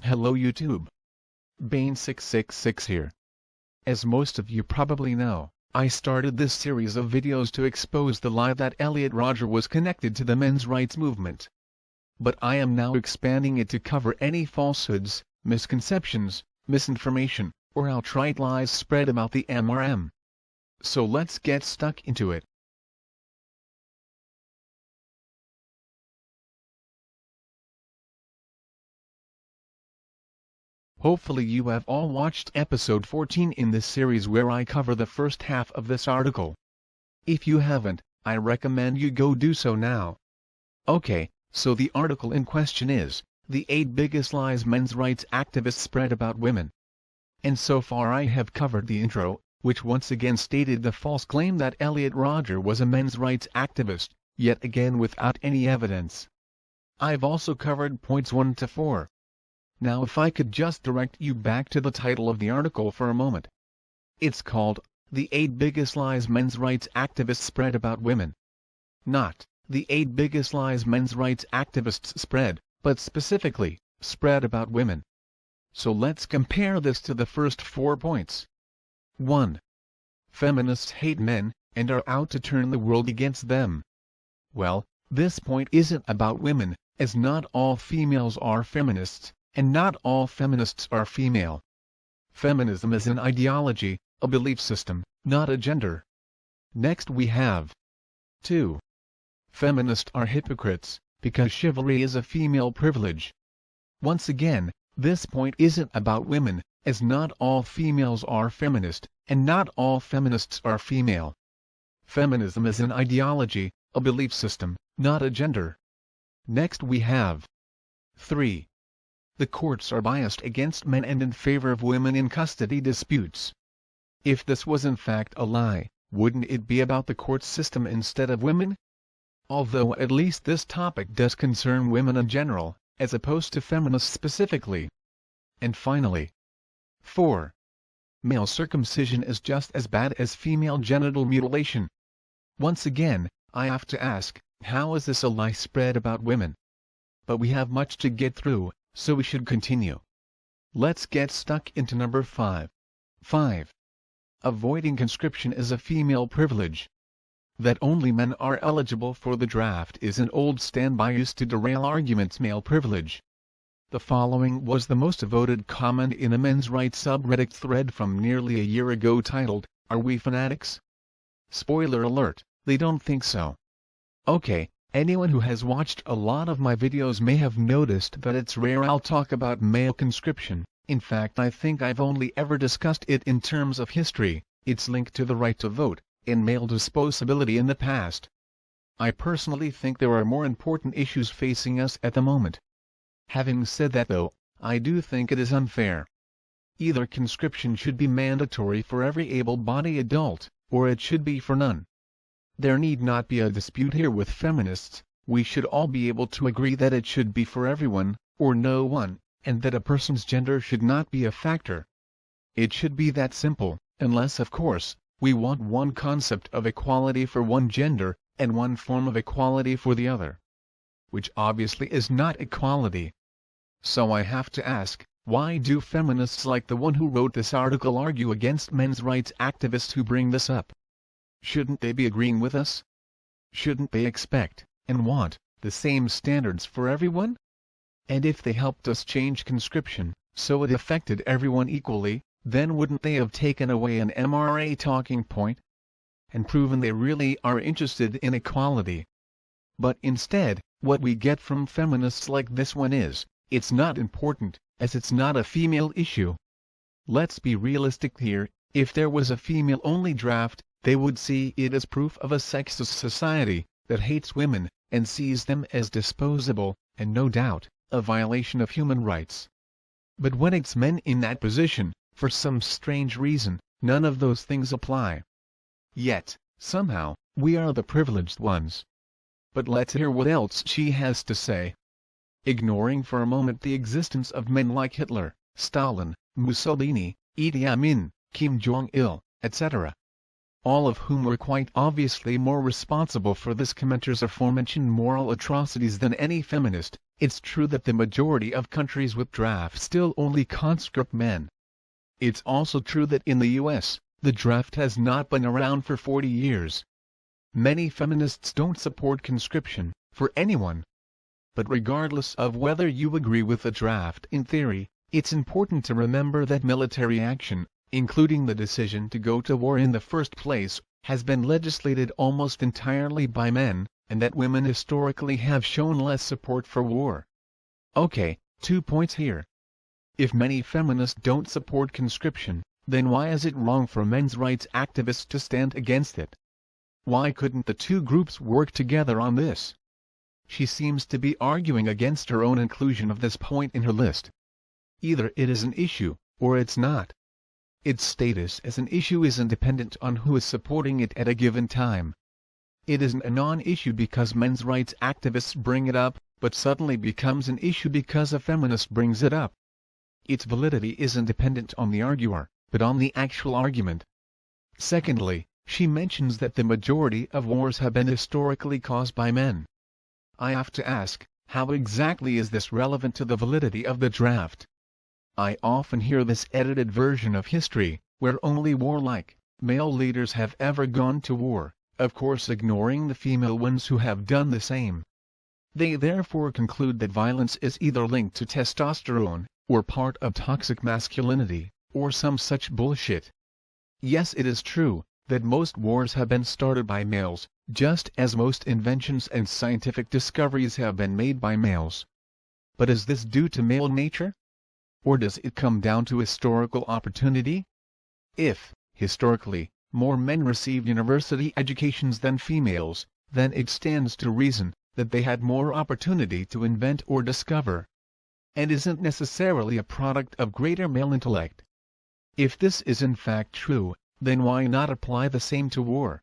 Hello YouTube. Bane666 here. As most of you probably know, I started this series of videos to expose the lie that Elliot Rodger was connected to the men's rights movement. But I am now expanding it to cover any falsehoods, misconceptions, misinformation, or outright lies spread about the MRM. So let's get stuck into it. Hopefully you have all watched episode 14 in this series where I cover the first half of this article. If you haven't, I recommend you go do so now. Okay, so the article in question is, the 8 biggest lies men's rights activists spread about women. And so far I have covered the intro, which once again stated the false claim that Elliot Rodger was a men's rights activist, yet again without any evidence. I've also covered points 1 to 4. Now if I could just direct you back to the title of the article for a moment. It's called, The 8 Biggest Lies Men's Rights Activists Spread About Women. Not, The 8 Biggest Lies Men's Rights Activists Spread, but specifically, spread about women. So let's compare this to the first 4 points. 1. Feminists hate men, and are out to turn the world against them. Well, this point isn't about women, as not all females are feminists, and not all feminists are female. Feminism is an ideology, a belief system, not a gender. Next we have 2. Feminists are hypocrites, because chivalry is a female privilege. Once again, this point isn't about women, as not all females are feminist, and not all feminists are female. Feminism is an ideology, a belief system, not a gender. Next we have 3. The courts are biased against men and in favor of women in custody disputes. If this was in fact a lie, wouldn't it be about the court system instead of women? Although at least this topic does concern women in general, as opposed to feminists specifically. And finally, 4. Male circumcision is just as bad as female genital mutilation. Once again, I have to ask, how is this a lie spread about women? But we have much to get through, so we should continue. Let's get stuck into number 5. 5. Avoiding conscription is a female privilege. That only men are eligible for the draft is an old standby used to derail arguments male privilege. The following was the most voted comment in a men's rights subreddit thread from nearly a year ago titled, "Are we fanatics?" Spoiler alert, they don't think so. Okay. Anyone who has watched a lot of my videos may have noticed that it's rare I'll talk about male conscription. In fact, I think I've only ever discussed it in terms of history, its link to the right to vote, and male disposability in the past. I personally think there are more important issues facing us at the moment. Having said that though, I do think it is unfair. Either conscription should be mandatory for every able-bodied adult, or it should be for none. There need not be a dispute here with feminists, we should all be able to agree that it should be for everyone, or no one, and that a person's gender should not be a factor. It should be that simple, unless of course, we want one concept of equality for one gender, and one form of equality for the other. Which obviously is not equality. So I have to ask, why do feminists like the one who wrote this article argue against men's rights activists who bring this up? Shouldn't they be agreeing with us? Shouldn't they expect, and want, the same standards for everyone? And if they helped us change conscription, so it affected everyone equally, then wouldn't they have taken away an MRA talking point? And proven they really are interested in equality? But instead, what we get from feminists like this one is, it's not important, as it's not a female issue. Let's be realistic here, if there was a female-only draft, they would see it as proof of a sexist society that hates women, and sees them as disposable, and no doubt, a violation of human rights. But when it's men in that position, for some strange reason, none of those things apply. Yet, somehow, we are the privileged ones. But let's hear what else she has to say. Ignoring for a moment the existence of men like Hitler, Stalin, Mussolini, Idi Amin, Kim Jong-il, etc. All of whom were quite obviously more responsible for this commenter's aforementioned moral atrocities than any feminist, It's true that the majority of countries with draft still only conscript men. It's also true that in the US, the draft has not been around for 40 years. Many feminists don't support conscription, for anyone. But regardless of whether you agree with the draft in theory, it's important to remember that military action, including the decision to go to war in the first place, has been legislated almost entirely by men, and that women historically have shown less support for war. Okay, 2 points here. If many feminists don't support conscription, then why is it wrong for men's rights activists to stand against it? Why couldn't the two groups work together on this? She seems to be arguing against her own inclusion of this point in her list. Either it is an issue, or it's not. Its status as an issue isn't dependent on who is supporting it at a given time. It isn't a non-issue because men's rights activists bring it up, but suddenly becomes an issue because a feminist brings it up. Its validity isn't dependent on the arguer, but on the actual argument. Secondly, she mentions that the majority of wars have been historically caused by men. I have to ask, how exactly is this relevant to the validity of the draft? I often hear this edited version of history, where only warlike, male leaders have ever gone to war, of course ignoring the female ones who have done the same. They therefore conclude that violence is either linked to testosterone, or part of toxic masculinity, or some such bullshit. Yes, it is true that most wars have been started by males, just as most inventions and scientific discoveries have been made by males. But is this due to male nature? Or does it come down to historical opportunity? If, historically, more men received university educations than females, then it stands to reason that they had more opportunity to invent or discover. And isn't necessarily a product of greater male intellect. If this is in fact true, then why not apply the same to war?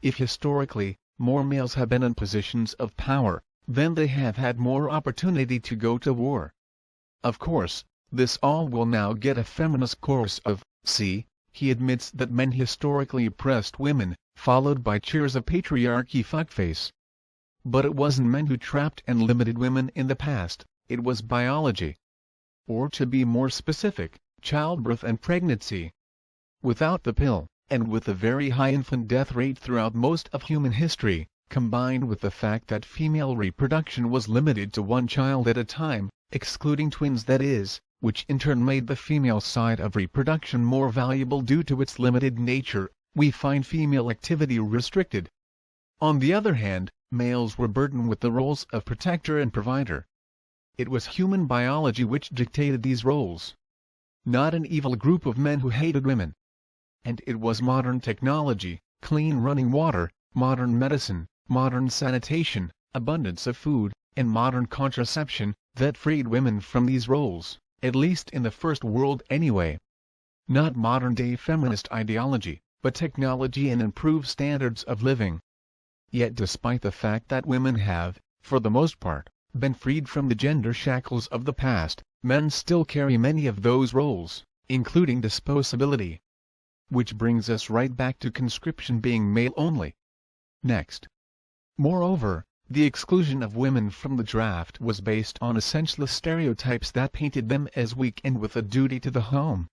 If historically, more males have been in positions of power, then they have had more opportunity to go to war. Of course, this all will now get a feminist chorus of, "See, he admits that men historically oppressed women," followed by cheers of patriarchy fuckface. But it wasn't men who trapped and limited women in the past, it was biology. Or to be more specific, childbirth and pregnancy. Without the pill, and with the very high infant death rate throughout most of human history, combined with the fact that female reproduction was limited to one child at a time, excluding twins that is, which in turn made the female side of reproduction more valuable due to its limited nature, we find female activity restricted. On the other hand, males were burdened with the roles of protector and provider. It was human biology which dictated these roles. Not an evil group of men who hated women. And it was modern technology, clean running water, modern medicine, modern sanitation, abundance of food, and modern contraception, that freed women from these roles, at least in the first world anyway. Not modern-day feminist ideology, but technology and improved standards of living. Yet despite the fact that women have, for the most part, been freed from the gender shackles of the past, men still carry many of those roles, including disposability. Which brings us right back to conscription being male only. Next. Moreover, the exclusion of women from the draft was based on essentialist stereotypes that painted them as weak and with a duty to the home.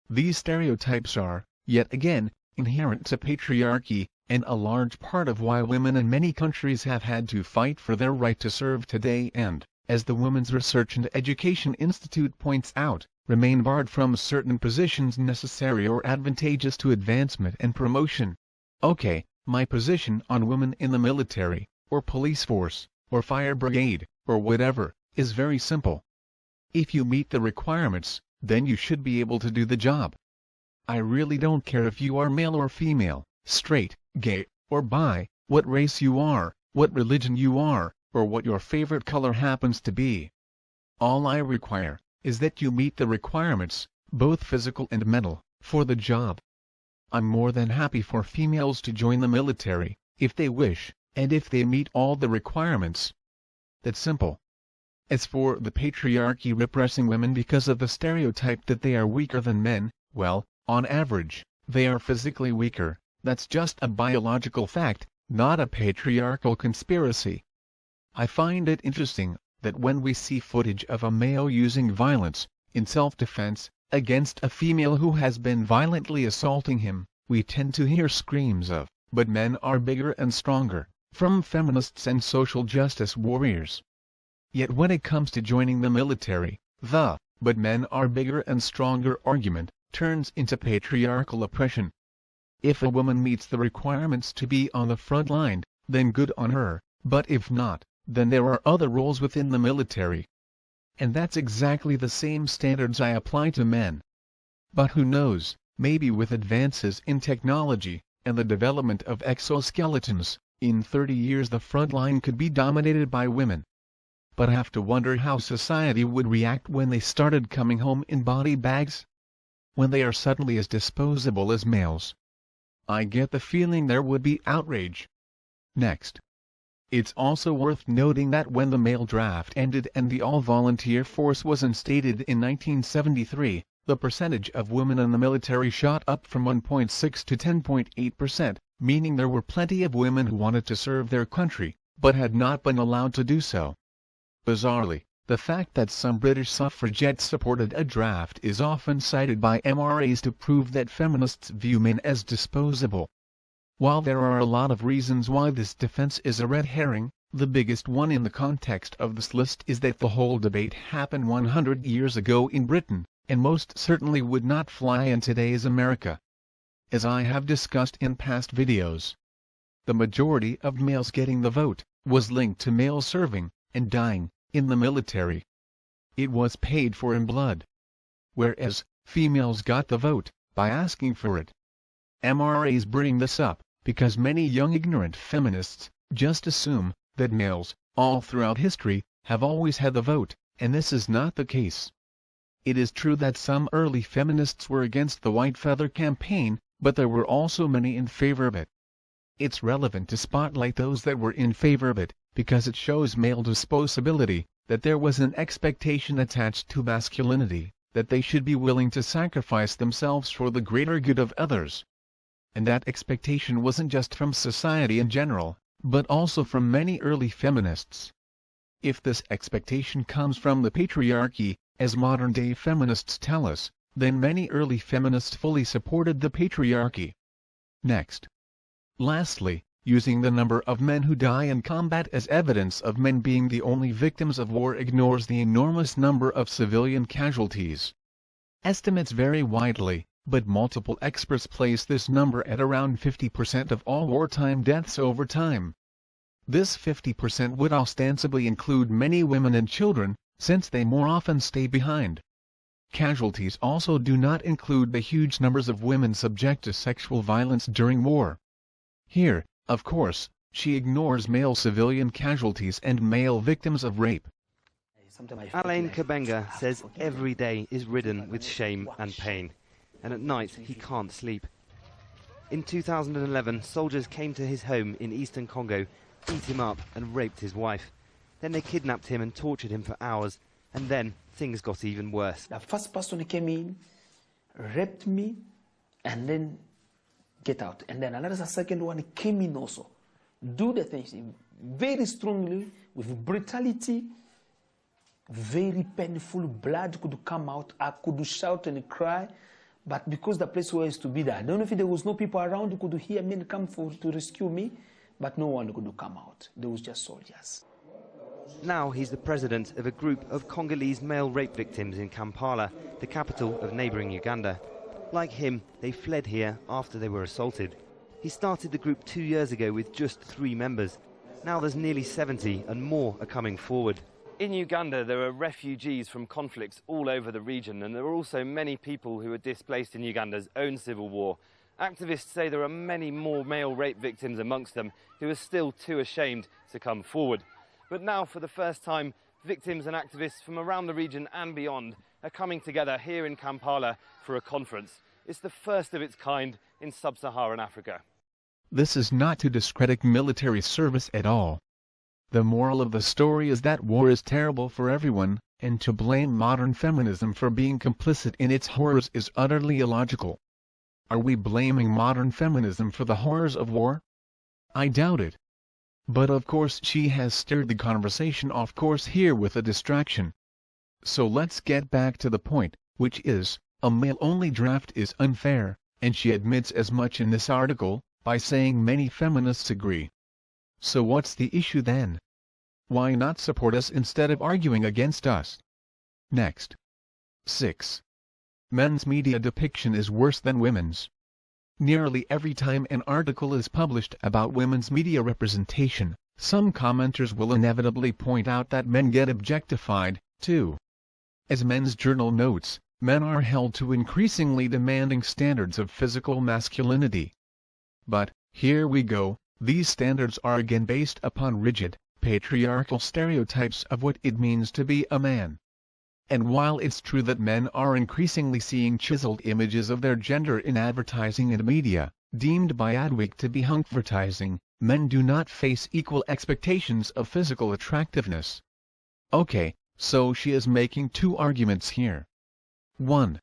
These stereotypes are, yet again, inherent to patriarchy, and a large part of why women in many countries have had to fight for their right to serve today and, as the Women's Research and Education Institute points out, remain barred from certain positions necessary or advantageous to advancement and promotion. Okay, my position on women in the military, or police force, or fire brigade, or whatever, is very simple. If you meet the requirements, then you should be able to do the job. I really don't care if you are male or female, straight, gay, or bi, what race you are, what religion you are, or what your favorite color happens to be. All I require is that you meet the requirements, both physical and mental, for the job. I'm more than happy for females to join the military, if they wish, and if they meet all the requirements. That's simple. As for the patriarchy repressing women because of the stereotype that they are weaker than men, well, on average, they are physically weaker. That's just a biological fact, not a patriarchal conspiracy. I find it interesting, that when we see footage of a male using violence, in self-defense, against a female who has been violently assaulting him, we tend to hear screams of, "But men are bigger and stronger," from feminists and social justice warriors. Yet when it comes to joining the military, the "but men are bigger and stronger" argument turns into patriarchal oppression. If a woman meets the requirements to be on the front line, then good on her, but if not, then there are other roles within the military. And that's exactly the same standards I apply to men. But who knows, maybe with advances in technology, and the development of exoskeletons, in 30 years the front line could be dominated by women. But I have to wonder how society would react when they started coming home in body bags? When they are suddenly as disposable as males. I get the feeling there would be outrage. Next. It's also worth noting that when the male draft ended and the all-volunteer force was instated in 1973, the percentage of women in the military shot up from 1.6 to 10.8%, meaning there were plenty of women who wanted to serve their country, but had not been allowed to do so. Bizarrely, the fact that some British suffragettes supported a draft is often cited by MRAs to prove that feminists view men as disposable. While there are a lot of reasons why this defense is a red herring, the biggest one in the context of this list is that the whole debate happened 100 years ago in Britain, and most certainly would not fly in today's America. As I have discussed in past videos, the majority of males getting the vote was linked to males serving, and dying, in the military. It was paid for in blood. Whereas, females got the vote by asking for it. MRAs bring this up because many young ignorant feminists just assume that males, all throughout history, have always had the vote, and this is not the case. It is true that some early feminists were against the white feather campaign, but there were also many in favor of it. It's relevant to spotlight those that were in favor of it, because it shows male disposability, that there was an expectation attached to masculinity, that they should be willing to sacrifice themselves for the greater good of others. And that expectation wasn't just from society in general, but also from many early feminists. If this expectation comes from the patriarchy, as modern-day feminists tell us, then many early feminists fully supported the patriarchy. Next. Lastly, using the number of men who die in combat as evidence of men being the only victims of war ignores the enormous number of civilian casualties. Estimates vary widely, but multiple experts place this number at around 50% of all wartime deaths over time. This 50% would ostensibly include many women and children, since they more often stay behind. Casualties also do not include the huge numbers of women subject to sexual violence during war. Here, of course, she ignores male civilian casualties and male victims of rape. Alain Kabenga says every day is ridden with shame and pain, and at night he can't sleep. In 2011, soldiers came to his home in eastern Congo, beat him up and raped his wife. Then they kidnapped him and tortured him for hours, and then things got even worse. The first person came in, raped me, and then get out. And then another second one came in also, do the things very strongly, with brutality, very painful, blood could come out, I could shout and cry, but because the place was to be there, I don't know if there was no people around who could hear me and come to rescue me, but no one could come out. There was just soldiers. Now he's the president of a group of Congolese male rape victims in Kampala, the capital of neighbouring Uganda. Like him, they fled here after they were assaulted. He started the group 2 years ago with just 3 members. Now there's nearly 70 and more are coming forward. In Uganda, there are refugees from conflicts all over the region, and there are also many people who are displaced in Uganda's own civil war. Activists say there are many more male rape victims amongst them who are still too ashamed to come forward. But now, for the first time, victims and activists from around the region and beyond are coming together here in Kampala for a conference. It's the first of its kind in sub-Saharan Africa. This is not to discredit military service at all. The moral of the story is that war is terrible for everyone, and to blame modern feminism for being complicit in its horrors is utterly illogical. Are we blaming modern feminism for the horrors of war? I doubt it. But of course she has steered the conversation off course here with a distraction. So let's get back to the point, which is, a male-only draft is unfair, and she admits as much in this article, by saying many feminists agree. So what's the issue then? Why not support us instead of arguing against us? Next. 6. Men's media depiction is worse than women's. Nearly every time an article is published about women's media representation, some commenters will inevitably point out that men get objectified, too. As Men's Journal notes, men are held to increasingly demanding standards of physical masculinity. But, here we go, these standards are again based upon rigid, patriarchal stereotypes of what it means to be a man. And while it's true that men are increasingly seeing chiseled images of their gender in advertising and media, deemed by Adweek to be hunkvertising, men do not face equal expectations of physical attractiveness. Okay, so she is making two arguments here. 1.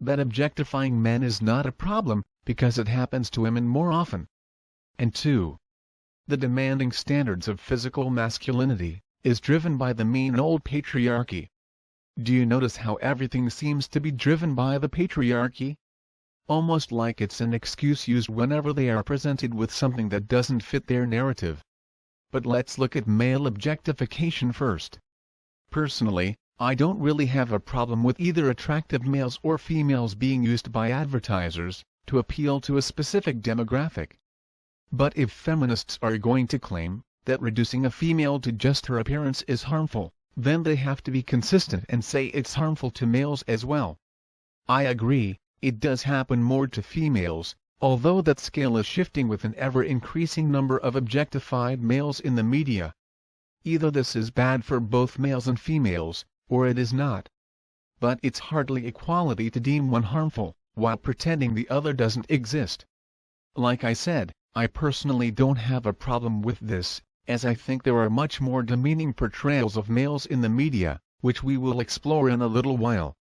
That objectifying men is not a problem, because it happens to women more often. And 2. The demanding standards of physical masculinity is driven by the mean old patriarchy. Do you notice how everything seems to be driven by the patriarchy? Almost like it's an excuse used whenever they are presented with something that doesn't fit their narrative. But let's look at male objectification first. Personally, I don't really have a problem with either attractive males or females being used by advertisers to appeal to a specific demographic. But if feminists are going to claim that reducing a female to just her appearance is harmful, then they have to be consistent and say it's harmful to males as well. I agree, it does happen more to females, although that scale is shifting with an ever-increasing number of objectified males in the media. Either this is bad for both males and females, or it is not. But it's hardly equality to deem one harmful, while pretending the other doesn't exist. Like I said, I personally don't have a problem with this, as I think there are much more demeaning portrayals of males in the media, which we will explore in a little while.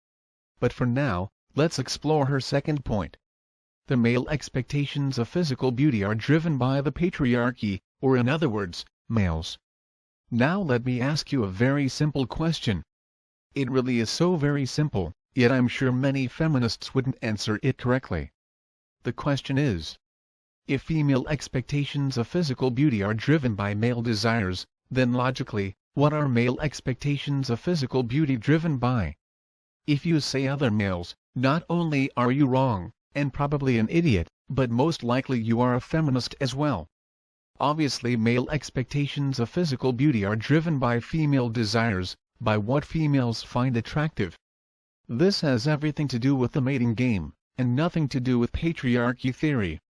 But for now, let's explore her second point. The male expectations of physical beauty are driven by the patriarchy, or in other words, males. Now let me ask you a very simple question. It really is so very simple, yet I'm sure many feminists wouldn't answer it correctly. The question is, if female expectations of physical beauty are driven by male desires, then logically, what are male expectations of physical beauty driven by? If you say other males, not only are you wrong, and probably an idiot, but most likely you are a feminist as well. Obviously male expectations of physical beauty are driven by female desires, by what females find attractive. This has everything to do with the mating game, and nothing to do with patriarchy theory.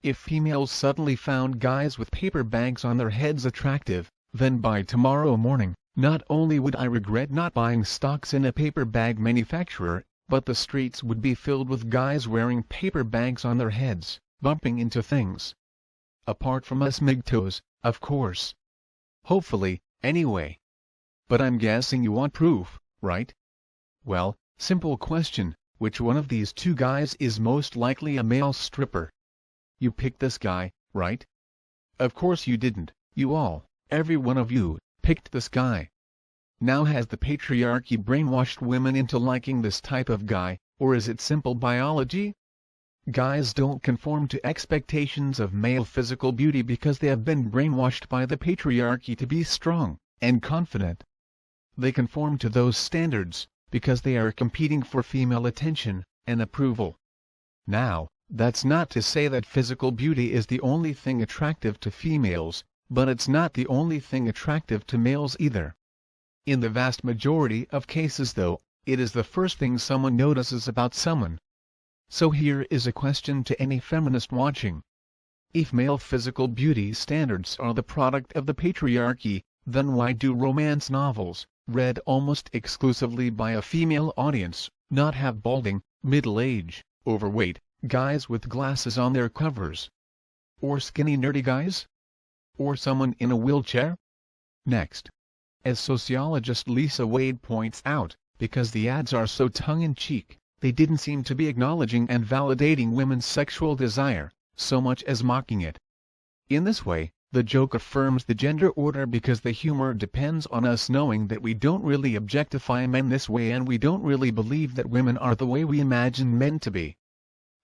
If females suddenly found guys with paper bags on their heads attractive, then by tomorrow morning, not only would I regret not buying stocks in a paper bag manufacturer, but the streets would be filled with guys wearing paper bags on their heads, bumping into things. Apart from us migtos, of course. Hopefully, anyway. But I'm guessing you want proof, right? Well, simple question, which one of these two guys is most likely a male stripper? You picked this guy, right? Of course you didn't, you all, every one of you, picked this guy. Now has the patriarchy brainwashed women into liking this type of guy, or is it simple biology? Guys don't conform to expectations of male physical beauty because they have been brainwashed by the patriarchy to be strong and confident. They conform to those standards because they are competing for female attention and approval. Now, that's not to say that physical beauty is the only thing attractive to females, but it's not the only thing attractive to males either. In the vast majority of cases though, it is the first thing someone notices about someone. So here is a question to any feminist watching. If male physical beauty standards are the product of the patriarchy, then why do romance novels, read almost exclusively by a female audience, not have balding, middle-aged, overweight, guys with glasses on their covers? Or skinny nerdy guys? Or someone in a wheelchair? Next. As sociologist Lisa Wade points out, because the ads are so tongue-in-cheek, they didn't seem to be acknowledging and validating women's sexual desire, so much as mocking it. In this way, The joke affirms the gender order because the humor depends on us knowing that we don't really objectify men this way and we don't really believe that women are the way we imagine men to be.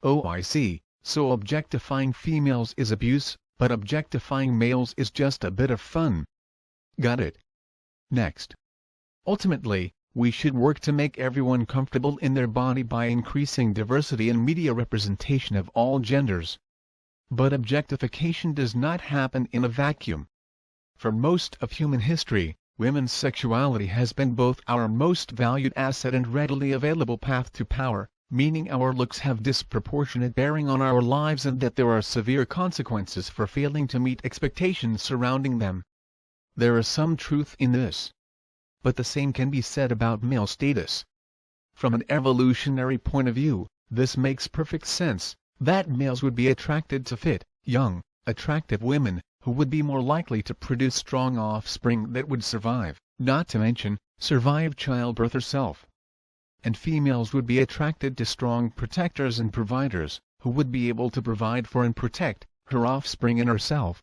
Oh, I see, so objectifying females is abuse, but objectifying males is just a bit of fun. Got it. Next. Ultimately, we should work to make everyone comfortable in their body by increasing diversity and media representation of all genders. But objectification does not happen in a vacuum. For most of human history, women's sexuality has been both our most valued asset and readily available path to power, meaning our looks have disproportionate bearing on our lives and that there are severe consequences for failing to meet expectations surrounding them. There is some truth in this. But the same can be said about male status. From an evolutionary point of view, this makes perfect sense, that males would be attracted to fit, young, attractive women, who would be more likely to produce strong offspring that would survive, not to mention, survive childbirth herself. And females would be attracted to strong protectors and providers, who would be able to provide for and protect her offspring and herself.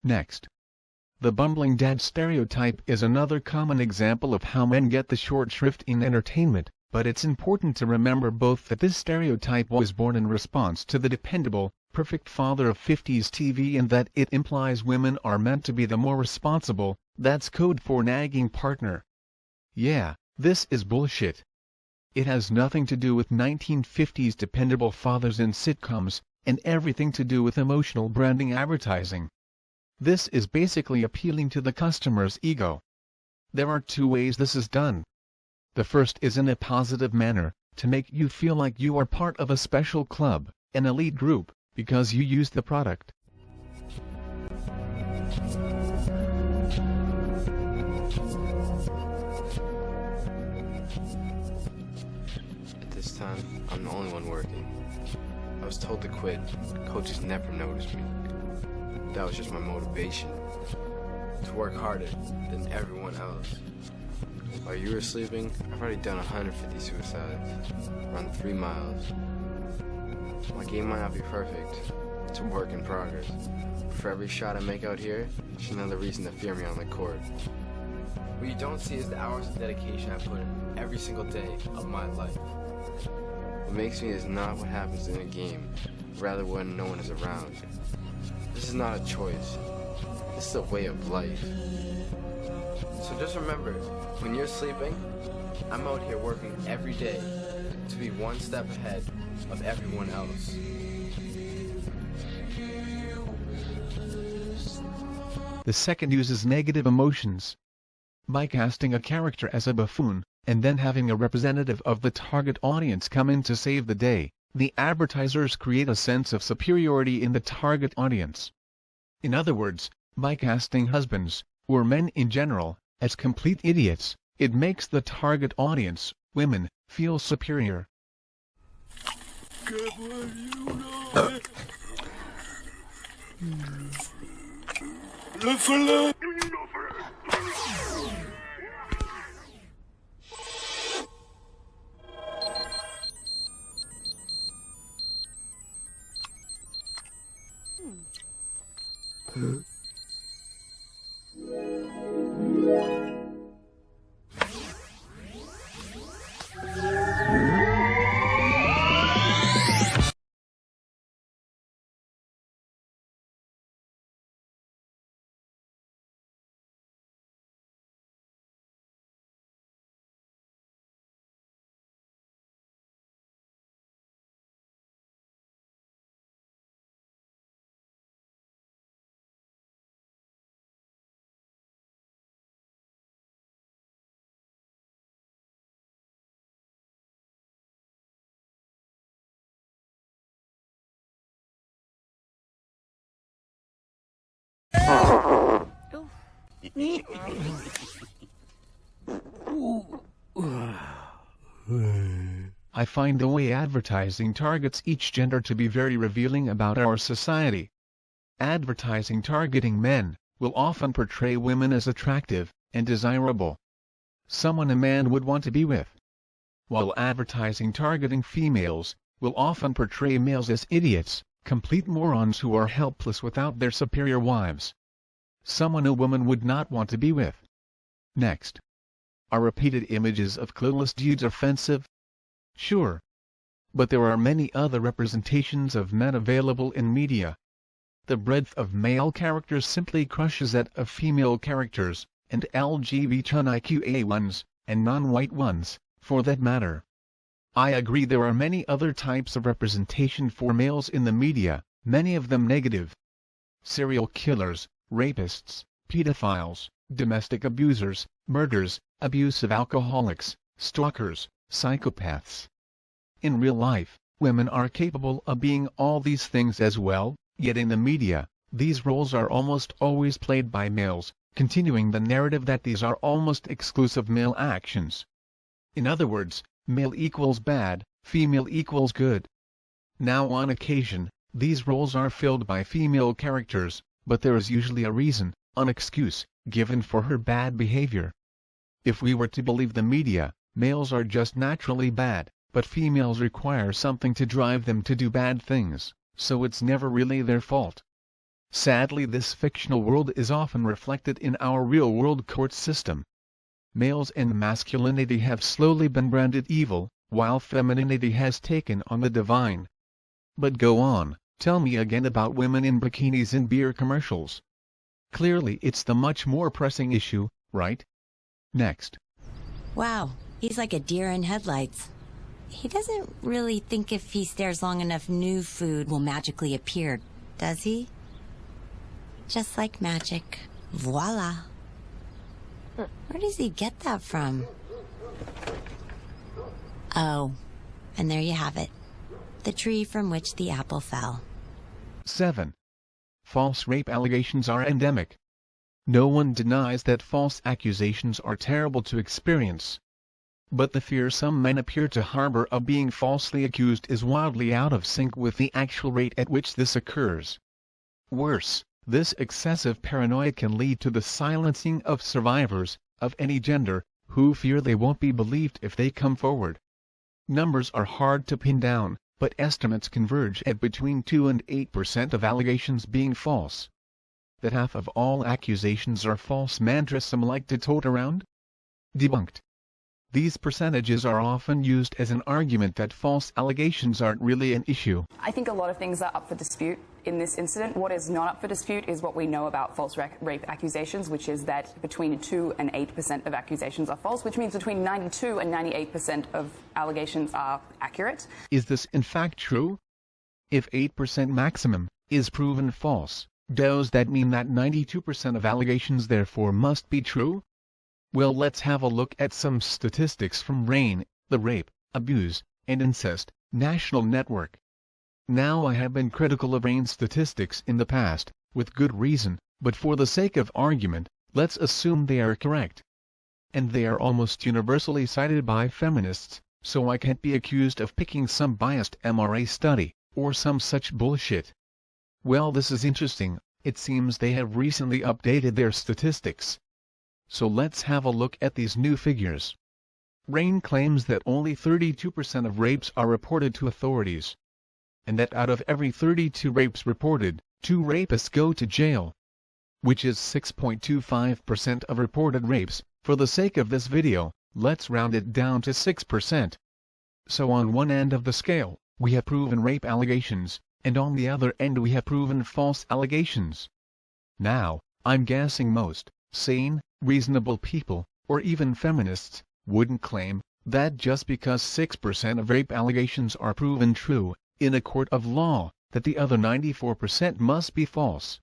Next. The bumbling dad stereotype is another common example of how men get the short shrift in entertainment, but it's important to remember both that this stereotype was born in response to the dependable, perfect father of 50s TV and that it implies women are meant to be the more responsible, that's code for nagging partner. Yeah, this is bullshit. It has nothing to do with 1950s dependable fathers in sitcoms, and everything to do with emotional branding advertising. This is basically appealing to the customer's ego. There are two ways this is done. The first is in a positive manner, to make you feel like you are part of a special club, an elite group, because you use the product. At this time, I'm the only one working. I was told to quit. Coaches never noticed me. That was just my motivation, to work harder than everyone else. While you were sleeping, I've already done 150 suicides, run 3 miles. My game might not be perfect, it's a work in progress. But for every shot I make out here, it's another reason to fear me on the court. What you don't see is the hours of dedication I put in every single day of my life. What makes me is not what happens in a game, rather when no one is around. This is not a choice. This is a way of life. So just remember, when you're sleeping, I'm out here working every day to be one step ahead of everyone else. The second uses negative emotions. By casting a character as a buffoon, and then having a representative of the target audience come in to save the day, the advertisers create a sense of superiority in the target audience. In other words, by casting husbands, or men in general, as complete idiots, it makes the target audience, women, feel superior. I find the way advertising targets each gender to be very revealing about our society. Advertising targeting men will often portray women as attractive and desirable, someone a man would want to be with, while advertising targeting females will often portray males as idiots, complete morons who are helpless without their superior wives. someone a woman would not want to be with. Next. Are repeated images of clueless dudes offensive? Sure. But there are many other representations of men available in media. The breadth of male characters simply crushes that of female characters, and LGBTQIA ones, and non-white ones, for that matter. I agree there are many other types of representation for males in the media, many of them negative. Serial killers, rapists, pedophiles, domestic abusers, murderers, abusive alcoholics, stalkers, psychopaths. In real life, women are capable of being all these things as well, yet in the media, these roles are almost always played by males, continuing the narrative that these are almost exclusive male actions. In other words, male equals bad, female equals good. Now on occasion, these roles are filled by female characters, but there is usually a reason, an excuse, given for her bad behavior. If we were to believe the media, males are just naturally bad, but females require something to drive them to do bad things, so it's never really their fault. Sadly, this fictional world is often reflected in our real-world court system. Males and masculinity have slowly been branded evil, while femininity has taken on the divine. But go on, tell me again about women in bikinis in beer commercials. Clearly it's the much more pressing issue, right? Next. Wow, he's like a deer in headlights. He doesn't really think if he stares long enough new food will magically appear, does he? Just like magic. Voila. Where does he get that from? Oh, and there you have it. The tree from which the apple fell. 7. False rape allegations are endemic. No one denies that false accusations are terrible to experience. But the fear some men appear to harbor of being falsely accused is wildly out of sync with the actual rate at which this occurs. Worse, this excessive paranoia can lead to the silencing of survivors, of any gender, who fear they won't be believed if they come forward. Numbers are hard to pin down, but estimates converge at between 2 and 8% of allegations being false. That half of all accusations are false mantra some like to tote around? Debunked. These percentages are often used as an argument that false allegations aren't really an issue. I think a lot of things are up for dispute in this incident. What is not up for dispute is what we know about false rape accusations, which is that between 2 and 8% of accusations are false, which means between 92 and 98% of allegations are accurate. Is this in fact true? If 8% maximum is proven false, does that mean that 92% of allegations therefore must be true? Well, let's have a look at some statistics from RAIN, the Rape, Abuse, and Incest National Network. Now, I have been critical of RAIN statistics in the past, with good reason, but for the sake of argument, let's assume they are correct. And they are almost universally cited by feminists, so I can't be accused of picking some biased MRA study, or some such bullshit. Well, this is interesting. It seems they have recently updated their statistics. So let's have a look at these new figures. RAIN claims that only 32% of rapes are reported to authorities. And that out of every 32 rapes reported, 2 rapists go to jail. Which is 6.25% of reported rapes. For the sake of this video, let's round it down to 6%. So on one end of the scale, we have proven rape allegations, and on the other end we have proven false allegations. Now, I'm guessing most sane, reasonable people, or even feminists, wouldn't claim that just because 6% of rape allegations are proven true, in a court of law, that the other 94% must be false.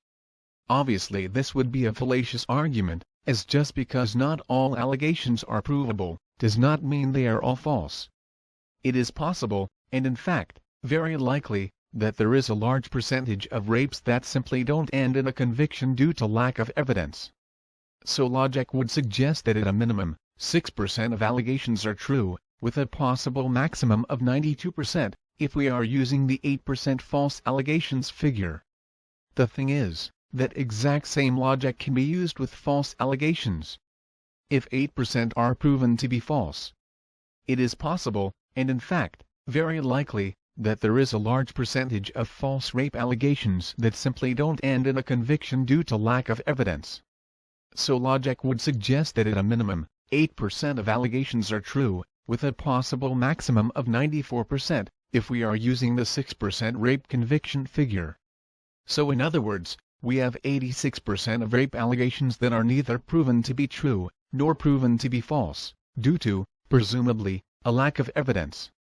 Obviously this would be a fallacious argument, as just because not all allegations are provable, does not mean they are all false. It is possible, and in fact, very likely, that there is a large percentage of rapes that simply don't end in a conviction due to lack of evidence. So logic would suggest that at a minimum, 6% of allegations are true, with a possible maximum of 92%, if we are using the 8% false allegations figure. The thing is, that exact same logic can be used with false allegations. If 8% are proven to be false, it is possible, and in fact, very likely, that there is a large percentage of false rape allegations that simply don't end in a conviction due to lack of evidence. So logic would suggest that at a minimum, 8% of allegations are true, with a possible maximum of 94%, if we are using the 6% rape conviction figure. So in other words, we have 86% of rape allegations that are neither proven to be true, nor proven to be false, due to, presumably, a lack of evidence.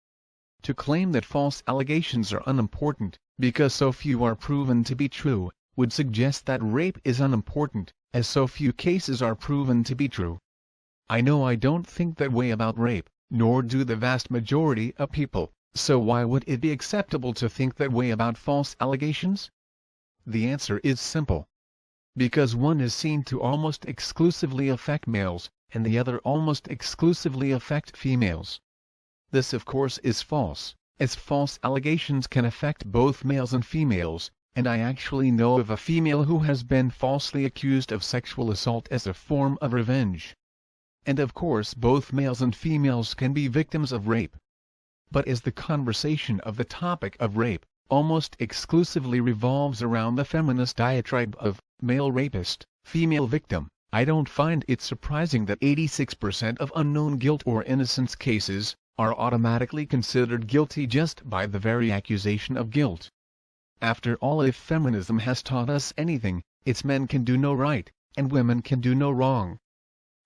To claim that false allegations are unimportant, because so few are proven to be true, would suggest that rape is unimportant, as so few cases are proven to be true. I know I don't think that way about rape, nor do the vast majority of people, so why would it be acceptable to think that way about false allegations? The answer is simple. Because one is seen to almost exclusively affect males, and the other almost exclusively affect females. This of course is false, as false allegations can affect both males and females, and I actually know of a female who has been falsely accused of sexual assault as a form of revenge. And of course both males and females can be victims of rape. But as the conversation of the topic of rape almost exclusively revolves around the feminist diatribe of male rapist, female victim, I don't find it surprising that 86% of unknown guilt or innocence cases are automatically considered guilty just by the very accusation of guilt. After all, if feminism has taught us anything, it's men can do no right, and women can do no wrong.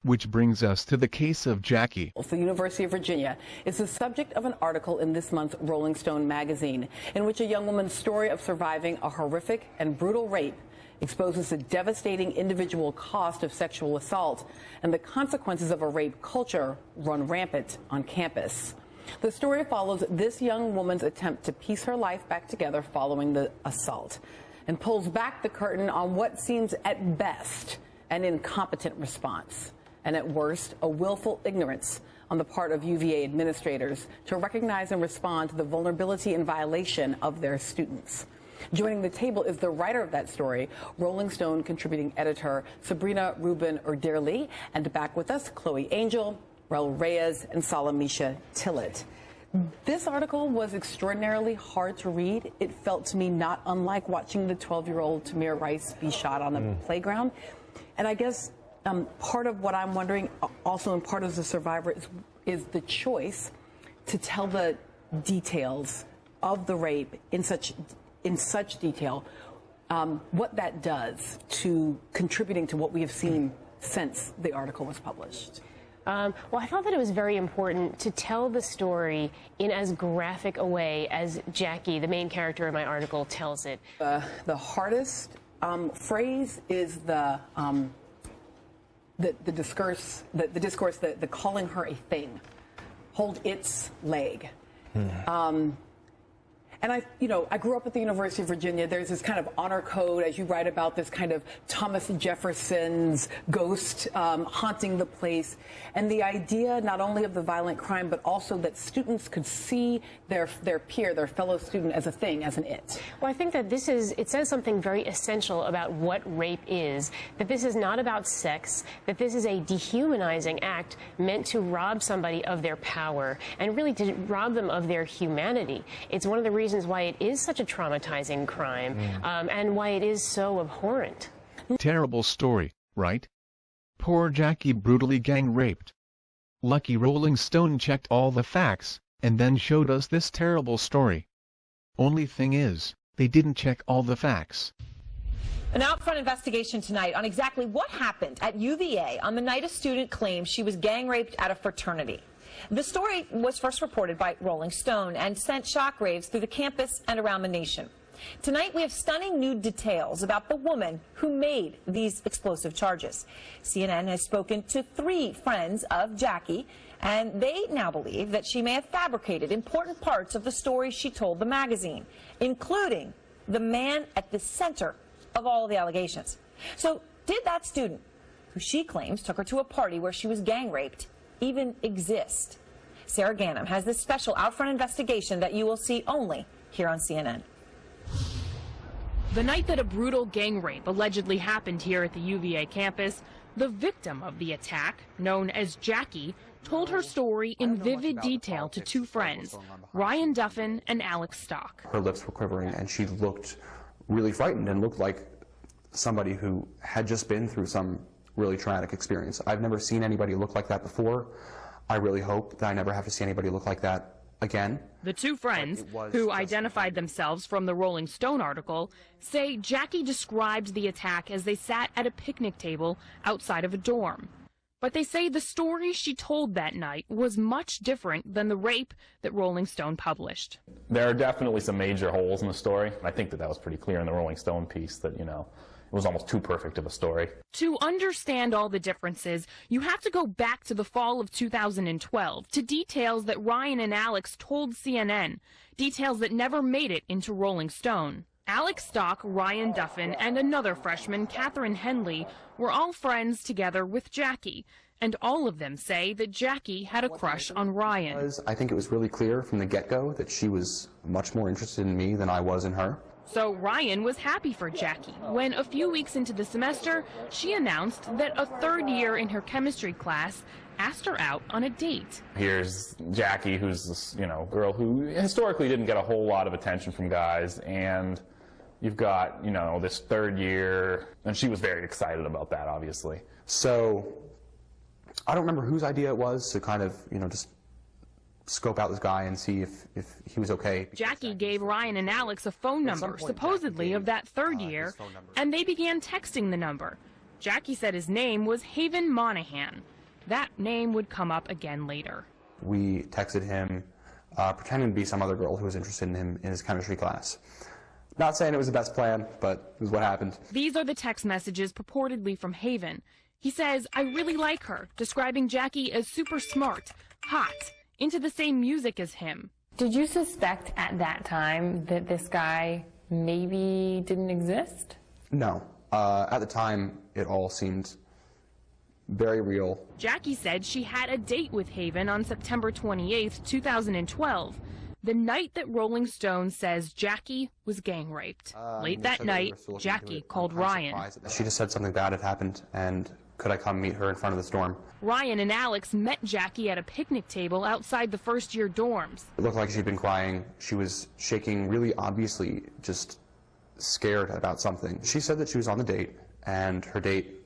Which brings us to the case of Jackie. The University of Virginia is the subject of an article in this month's Rolling Stone magazine, in which a young woman's story of surviving a horrific and brutal rape exposes the devastating individual cost of sexual assault and the consequences of a rape culture run rampant on campus. The story follows this young woman's attempt to piece her life back together following the assault, and pulls back the curtain on what seems at best an incompetent response, and at worst a willful ignorance on the part of UVA administrators to recognize and respond to the vulnerability and violation of their students. Joining the table is the writer of that story, Rolling Stone contributing editor Sabrina Rubin Erderly, and back with us, Chloe Angel, Raul Reyes, and Salamisha Tillett. This article was extraordinarily hard to read. It felt to me not unlike watching the 12-year-old Tamir Rice be shot on the playground. And I guess part of what I'm wondering, also in part as a survivor, is the choice to tell the details of the rape in such detail, what that does to contributing to what we have seen since the article was published. Well, I thought that it was very important to tell the story in as graphic a way as Jackie, the main character in my article, tells it. The hardest phrase is the discourse, the calling her a thing. Hold its leg. And I grew up at the University of Virginia. There's this kind of honor code, as you write about, this kind of Thomas Jefferson's ghost haunting the place. And the idea not only of the violent crime, but also that students could see their peer, their fellow student, as a thing, as an it. Well, I think that it says something very essential about what rape is, that this is not about sex, that this is a dehumanizing act meant to rob somebody of their power and really to rob them of their humanity. It's one of the reasons why it is such a traumatizing crime, and why it is so abhorrent. Terrible story, right? Poor Jackie brutally gang raped. Lucky Rolling Stone checked all the facts, and then showed us this terrible story. Only thing is, they didn't check all the facts. An out-front investigation tonight on exactly what happened at UVA on the night a student claimed she was gang raped at a fraternity. The story was first reported by Rolling Stone and sent shockwaves through the campus and around the nation. Tonight, we have stunning new details about the woman who made these explosive charges. CNN has spoken to 3 friends of Jackie, and they now believe that she may have fabricated important parts of the story she told the magazine, including the man at the center of all of the allegations. So, did that student, who she claims took her to a party where she was gang raped, even exist? Sarah Ganem has this special out-front investigation that you will see only here on CNN. The night that a brutal gang rape allegedly happened here at the UVA campus, the victim of the attack, known as Jackie, told her story in vivid detail to two friends, Ryan Duffin and Alex Stock. Her lips were quivering and she looked really frightened and looked like somebody who had just been through some really traumatic experience. I've never seen anybody look like that before. I really hope that I never have to see anybody look like that again. The two friends, who identified themselves from the Rolling Stone article, say Jackie described the attack as they sat at a picnic table outside of a dorm. But they say the story she told that night was much different than the rape that Rolling Stone published. There are definitely some major holes in the story. I think that was pretty clear in the Rolling Stone piece that, it was almost too perfect of a story. To understand all the differences, you have to go back to the fall of 2012 to details that Ryan and Alex told CNN, details that never made it into Rolling Stone. Alex Stock, Ryan Duffin, and another freshman, Catherine Henley, were all friends together with Jackie, and all of them say that Jackie had a crush on Ryan. I think it was really clear from the get-go that she was much more interested in me than I was in her. So Ryan was happy for Jackie when, a few weeks into the semester, she announced that a third year in her chemistry class asked her out on a date. Here's Jackie, who's this, girl who historically didn't get a whole lot of attention from guys, and you've got, this third year, and she was very excited about that, obviously. So I don't remember whose idea it was to kind of, just scope out this guy and see if he was okay. Jackie gave Ryan and Alex a phone number, supposedly of that third year, and they began texting the number. Jackie said his name was Haven Monahan. That name would come up again later. We texted him, pretending to be some other girl who was interested in him in his chemistry class. Not saying it was the best plan, but it was what happened. These are the text messages purportedly from Haven. He says, "I really like her," describing Jackie as super smart, hot, into the same music as him. Did you suspect at that time that this guy maybe didn't exist? No. At the time, it all seemed very real. Jackie said she had a date with Haven on September 28th, 2012, the night that Rolling Stone says Jackie was gang raped. Late that night, Jackie called Ryan. She just said something bad had happened, and could I come meet her in front of the storm? Ryan and Alex met Jackie at a picnic table outside the first-year dorms. It looked like she'd been crying. She was shaking, really obviously just scared about something. She said that she was on the date, and her date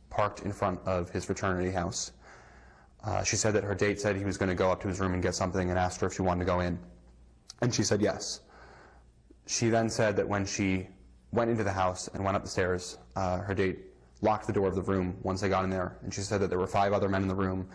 parked in front of his fraternity house. She said that her date said he was going to go up to his room and get something, and asked her if she wanted to go in. And she said yes. She then said that when she went into the house and went up the stairs, her date locked the door of the room once they got in there, and she said that there were 5 other men in the room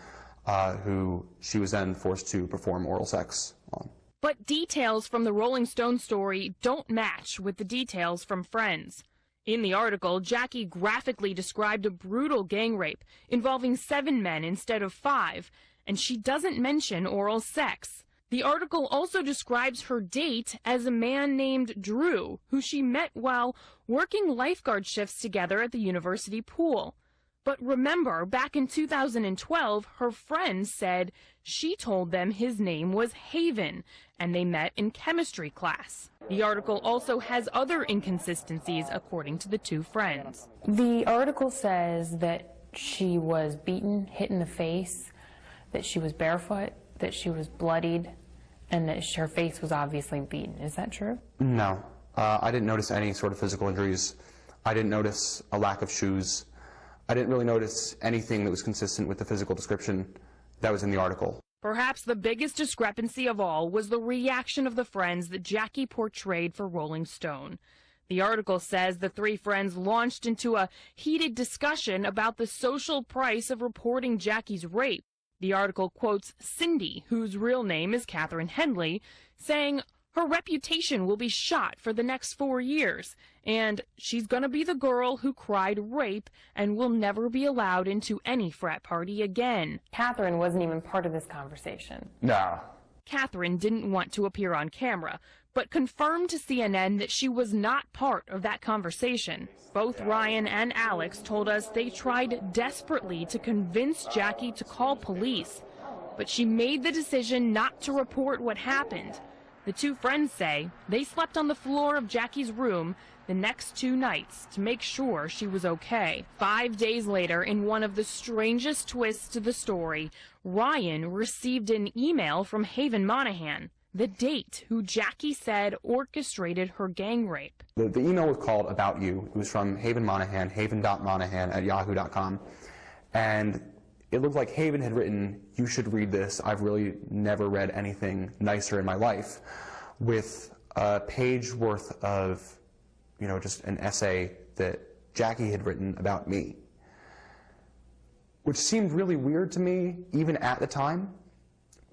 who she was then forced to perform oral sex on. But details from the Rolling Stone story don't match with the details from friends. In the article, Jackie graphically described a brutal gang rape involving 7 men instead of 5, and she doesn't mention oral sex. The article also describes her date as a man named Drew, who she met while working lifeguard shifts together at the university pool. But remember, back in 2012, her friends said she told them his name was Haven, and they met in chemistry class. The article also has other inconsistencies, according to the two friends. The article says that she was beaten, hit in the face, that she was barefoot, that she was bloodied, and that her face was obviously beaten. Is that true? No. I didn't notice any sort of physical injuries. I didn't notice a lack of shoes. I didn't really notice anything that was consistent with the physical description that was in the article. Perhaps the biggest discrepancy of all was the reaction of the friends that Jackie portrayed for Rolling Stone. The article says the 3 friends launched into a heated discussion about the social price of reporting Jackie's rape. The article quotes Cindy, whose real name is Catherine Henley, saying her reputation will be shot for the next 4 years, and she's gonna be the girl who cried rape and will never be allowed into any frat party again. Catherine wasn't even part of this conversation. No. Catherine didn't want to appear on camera, but confirmed to CNN that she was not part of that conversation. Both Ryan and Alex told us they tried desperately to convince Jackie to call police, but she made the decision not to report what happened. The two friends say they slept on the floor of Jackie's room, the next 2 nights to make sure she was okay. 5 days later, in one of the strangest twists to the story, Ryan received an email from Haven Monahan, the date who Jackie said orchestrated her gang rape. The email was called About You. It was from Haven Monahan, haven.monahan@yahoo.com. And it looked like Haven had written, "You should read this. I've really never read anything nicer in my life," with a page worth of, just an essay that Jackie had written about me. Which seemed really weird to me, even at the time,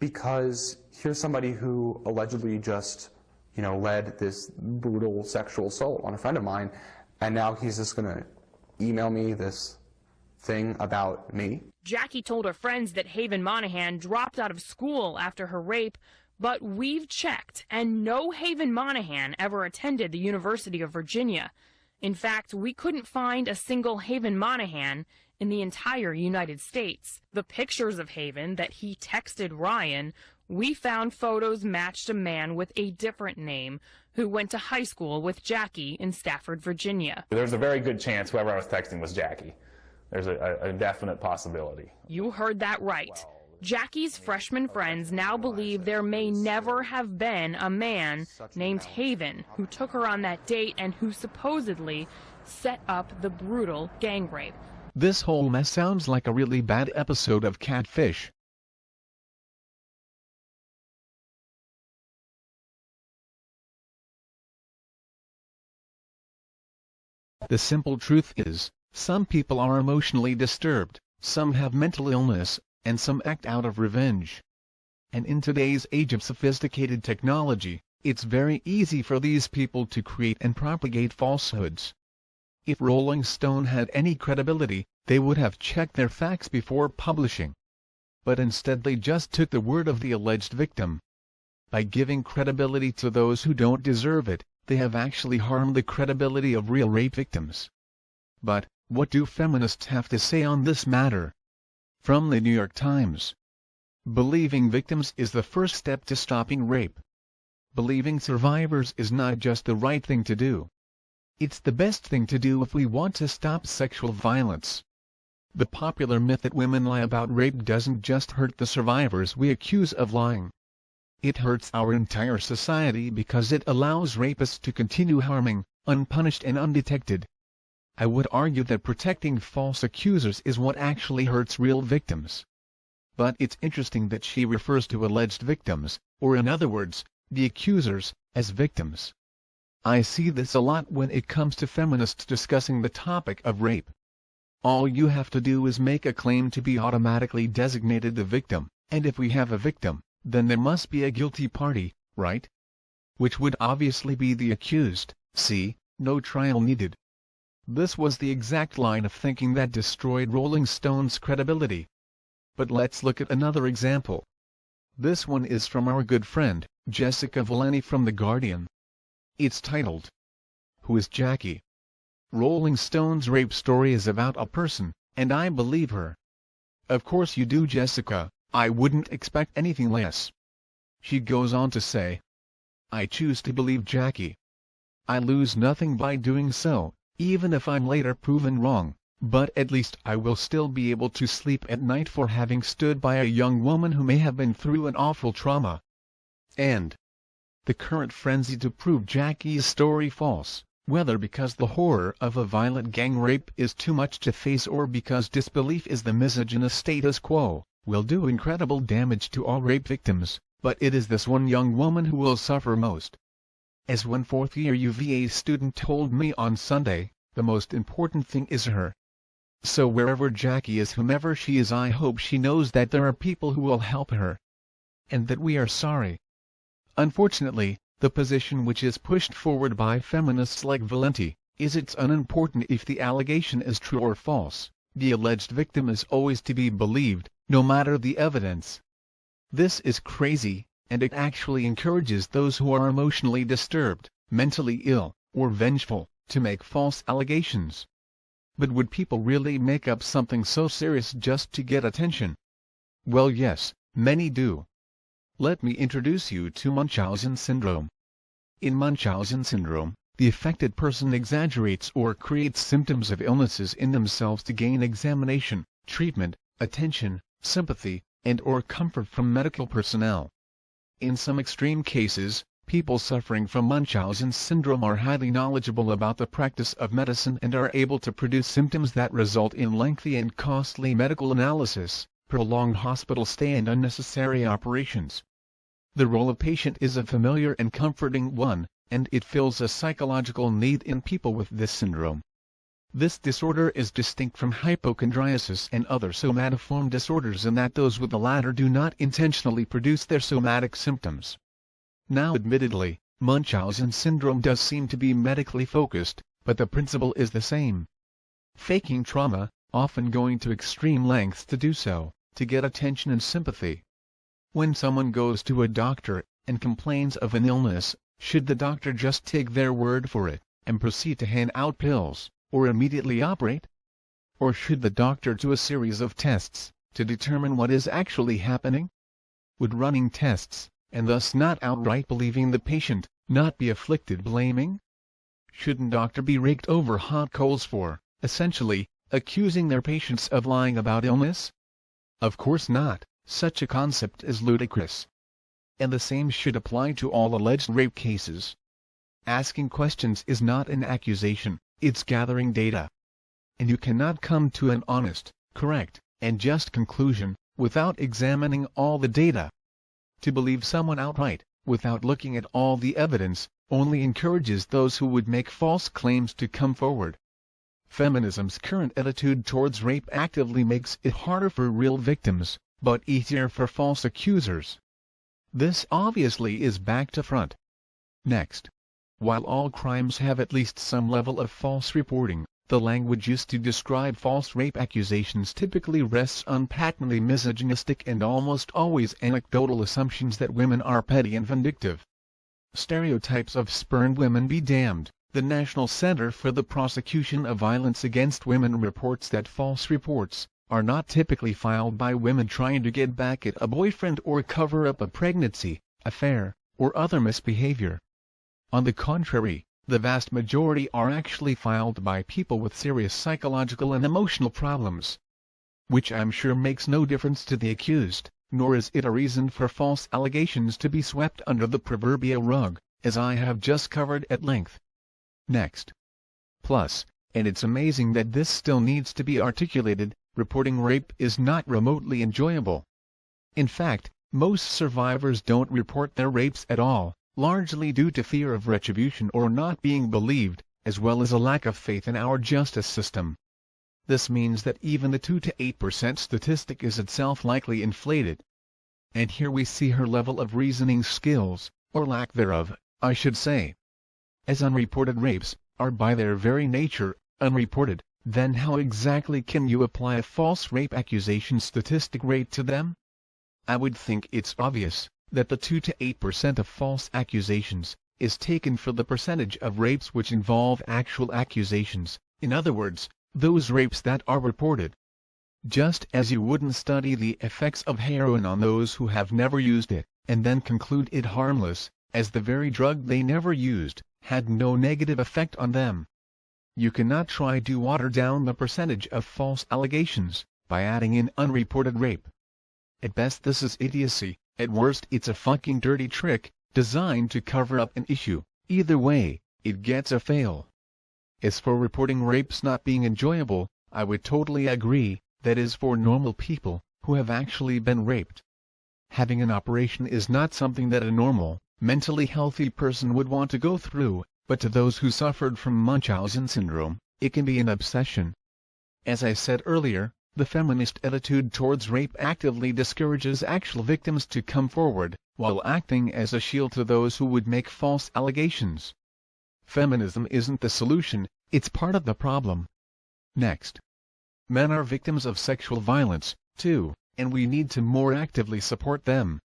because here's somebody who allegedly just, led this brutal sexual assault on a friend of mine, and now he's just going to email me this thing about me. Jackie told her friends that Haven Monahan dropped out of school after her rape, but we've checked, and no Haven Monahan ever attended the University of Virginia. In fact, we couldn't find a single Haven Monahan in the entire United States. The pictures of Haven that he texted Ryan, we found photos matched a man with a different name who went to high school with Jackie in Stafford, Virginia. There's a very good chance whoever I was texting was Jackie. There's a definite possibility. You heard that right. Jackie's freshman friends now believe there may never have been a man named Haven who took her on that date and who supposedly set up the brutal gang rape. This whole mess sounds like a really bad episode of Catfish. The simple truth is, some people are emotionally disturbed, some have mental illness, and some act out of revenge. And in today's age of sophisticated technology, it's very easy for these people to create and propagate falsehoods. If Rolling Stone had any credibility, they would have checked their facts before publishing. But instead they just took the word of the alleged victim. By giving credibility to those who don't deserve it, they have actually harmed the credibility of real rape victims. But, what do feminists have to say on this matter? From the New York Times. Believing victims is the first step to stopping rape. Believing survivors is not just the right thing to do. It's the best thing to do if we want to stop sexual violence. The popular myth that women lie about rape doesn't just hurt the survivors we accuse of lying. It hurts our entire society because it allows rapists to continue harming, unpunished and undetected. I would argue that protecting false accusers is what actually hurts real victims. But it's interesting that she refers to alleged victims, or in other words, the accusers, as victims. I see this a lot when it comes to feminists discussing the topic of rape. All you have to do is make a claim to be automatically designated the victim, and if we have a victim, then there must be a guilty party, right? Which would obviously be the accused. See, no trial needed. This was the exact line of thinking that destroyed Rolling Stone's credibility. But let's look at another example. This one is from our good friend, Jessica Valenti from The Guardian. It's titled, "Who is Jackie?" Rolling Stone's rape story is about a person, and I believe her. Of course you do, Jessica, I wouldn't expect anything less. She goes on to say, "I choose to believe Jackie. I lose nothing by doing so, even if I'm later proven wrong, but at least I will still be able to sleep at night for having stood by a young woman who may have been through an awful trauma." And the current frenzy to prove Jackie's story false, whether because the horror of a violent gang rape is too much to face or because disbelief is the misogynist status quo, will do incredible damage to all rape victims, but it is this one young woman who will suffer most. As one fourth-year UVA student told me on Sunday, the most important thing is her. So wherever Jackie is, whomever she is, I hope she knows that there are people who will help her. And that we are sorry. Unfortunately, the position which is pushed forward by feminists like Valenti, is it's unimportant if the allegation is true or false. The alleged victim is always to be believed, no matter the evidence. This is crazy, and it actually encourages those who are emotionally disturbed, mentally ill, or vengeful, to make false allegations. But would people really make up something so serious just to get attention? Well, yes, many do. Let me introduce you to Munchausen syndrome. In Munchausen syndrome, the affected person exaggerates or creates symptoms of illnesses in themselves to gain examination, treatment, attention, sympathy, and/or comfort from medical personnel. In some extreme cases, people suffering from Munchausen syndrome are highly knowledgeable about the practice of medicine and are able to produce symptoms that result in lengthy and costly medical analysis, prolonged hospital stay and unnecessary operations. The role of patient is a familiar and comforting one, and it fills a psychological need in people with this syndrome. This disorder is distinct from hypochondriasis and other somatoform disorders in that those with the latter do not intentionally produce their somatic symptoms. Now admittedly, Munchausen syndrome does seem to be medically focused, but the principle is the same. Faking trauma, often going to extreme lengths to do so, to get attention and sympathy. When someone goes to a doctor and complains of an illness, should the doctor just take their word for it and proceed to hand out pills, or immediately operate? Or should the doctor do a series of tests to determine what is actually happening? Would running tests, and thus not outright believing the patient, not be afflicted blaming? Shouldn't doctor be raked over hot coals for, essentially, accusing their patients of lying about illness? Of course not, such a concept is ludicrous. And the same should apply to all alleged rape cases. Asking questions is not an accusation, it's gathering data. And you cannot come to an honest, correct, and just conclusion, without examining all the data. To believe someone outright, without looking at all the evidence, only encourages those who would make false claims to come forward. Feminism's current attitude towards rape actively makes it harder for real victims, but easier for false accusers. This obviously is back to front. Next. While all crimes have at least some level of false reporting, the language used to describe false rape accusations typically rests on patently misogynistic and almost always anecdotal assumptions that women are petty and vindictive. Stereotypes of spurned women be damned. The National Center for the Prosecution of Violence Against Women reports that false reports are not typically filed by women trying to get back at a boyfriend or cover up a pregnancy, affair, or other misbehavior. On the contrary, the vast majority are actually filed by people with serious psychological and emotional problems. Which I'm sure makes no difference to the accused, nor is it a reason for false allegations to be swept under the proverbial rug, as I have just covered at length. Next. Plus, and it's amazing that this still needs to be articulated, reporting rape is not remotely enjoyable. In fact, most survivors don't report their rapes at all, largely due to fear of retribution or not being believed, as well as a lack of faith in our justice system. This means that even the 2 to 8% statistic is itself likely inflated. And here we see her level of reasoning skills, or lack thereof, I should say. As unreported rapes are by their very nature unreported, then how exactly can you apply a false rape accusation statistic rate to them? I would think it's obvious that the 2 to 8% of false accusations is taken for the percentage of rapes which involve actual accusations, in other words, those rapes that are reported. Just as you wouldn't study the effects of heroin on those who have never used it, and then conclude it harmless, as the very drug they never used had no negative effect on them. You cannot try to water down the percentage of false allegations by adding in unreported rape. At best this is idiocy, at worst it's a fucking dirty trick, designed to cover up an issue. Either way, it gets a fail. As for reporting rapes not being enjoyable, I would totally agree, that is for normal people, who have actually been raped. Having an operation is not something that a normal, mentally healthy person would want to go through, but to those who suffered from Munchausen syndrome, it can be an obsession. As I said earlier, the feminist attitude towards rape actively discourages actual victims to come forward, while acting as a shield to those who would make false allegations. Feminism isn't the solution, it's part of the problem. Next. Men are victims of sexual violence, too, and we need to more actively support them.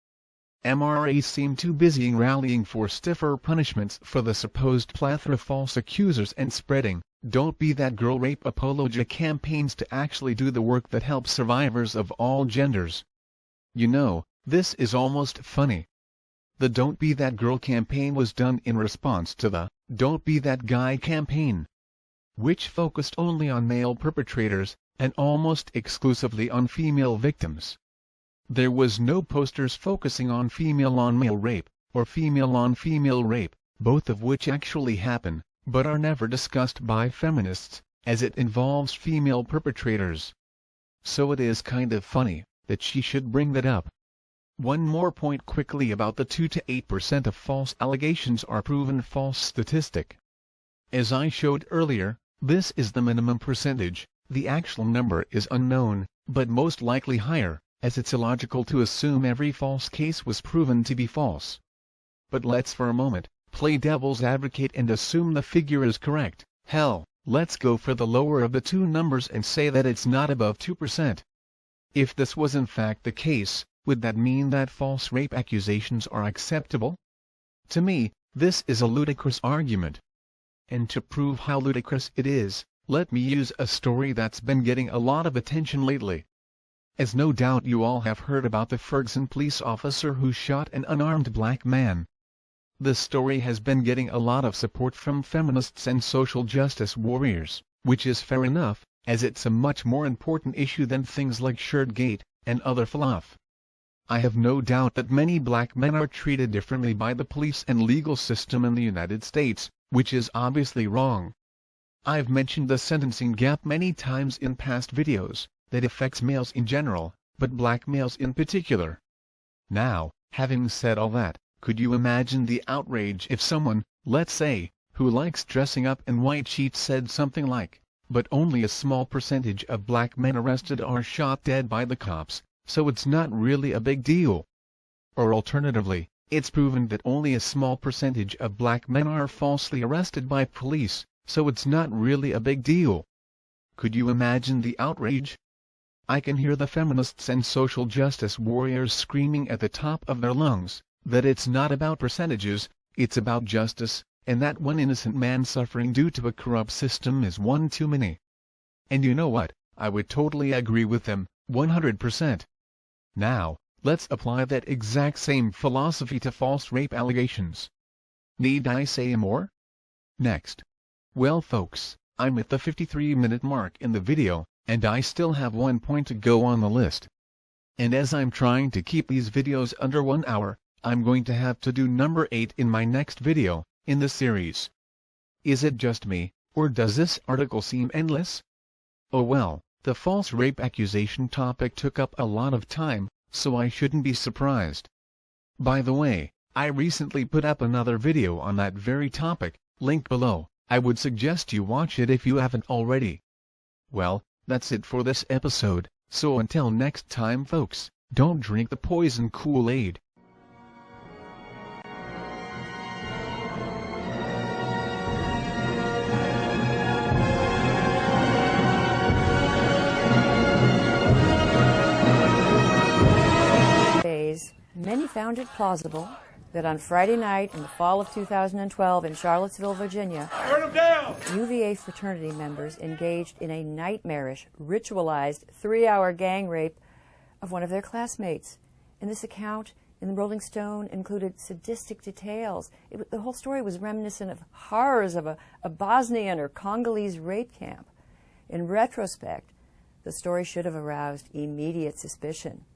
MRAs seem too busy rallying for stiffer punishments for the supposed plethora of false accusers and spreading "Don't Be That Girl" rape apologia campaigns to actually do the work that helps survivors of all genders. You know, this is almost funny. The Don't Be That Girl campaign was done in response to the Don't Be That Guy campaign, which focused only on male perpetrators, and almost exclusively on female victims. There was no posters focusing on female-on-male rape, or female-on-female rape, both of which actually happen, but are never discussed by feminists, as it involves female perpetrators. So it is kind of funny that she should bring that up. One more point quickly about the 2 to 8% of false allegations are proven false statistic. As I showed earlier, this is the minimum percentage. The actual number is unknown, but most likely higher, as it's illogical to assume every false case was proven to be false. But let's for a moment play devil's advocate and assume the figure is correct. Hell, let's go for the lower of the two numbers and say that it's not above 2%. If this was in fact the case, would that mean that false rape accusations are acceptable? To me, this is a ludicrous argument. And to prove how ludicrous it is, let me use a story that's been getting a lot of attention lately. As no doubt you all have heard about the Ferguson police officer who shot an unarmed black man. This story has been getting a lot of support from feminists and social justice warriors, which is fair enough, as it's a much more important issue than things like Shirtgate and other fluff. I have no doubt that many black men are treated differently by the police and legal system in the United States, which is obviously wrong. I've mentioned the sentencing gap many times in past videos, that affects males in general, but black males in particular. Now, having said all that, could you imagine the outrage if someone, let's say, who likes dressing up in white sheets said something like, "But only a small percentage of black men arrested are shot dead by the cops, so it's not really a big deal." Or alternatively, it's proven that only a small percentage of black men are falsely arrested by police, so it's not really a big deal. Could you imagine the outrage? I can hear the feminists and social justice warriors screaming at the top of their lungs, that it's not about percentages, it's about justice, and that one innocent man suffering due to a corrupt system is one too many. And you know what, I would totally agree with them, 100%. Now, let's apply that exact same philosophy to false rape allegations. Need I say more? Next. Well folks, I'm at the 53-minute mark in the video, and I still have 1 point to go on the list. And as I'm trying to keep these videos under 1 hour, I'm going to have to do number 8 in my next video, in the series. Is it just me, or does this article seem endless? Oh well, the false rape accusation topic took up a lot of time, so I shouldn't be surprised. By the way, I recently put up another video on that very topic, link below. I would suggest you watch it if you haven't already. Well, that's it for this episode, so until next time folks, don't drink the poison Kool-Aid. Many found it plausible that on Friday night in the fall of 2012 in Charlottesville, Virginia, UVA fraternity members engaged in a nightmarish, ritualized 3-hour gang rape of one of their classmates. And this account in the Rolling Stone included sadistic details. The whole story was reminiscent of horrors of a Bosnian or Congolese rape camp. In retrospect, the story should have aroused immediate suspicion.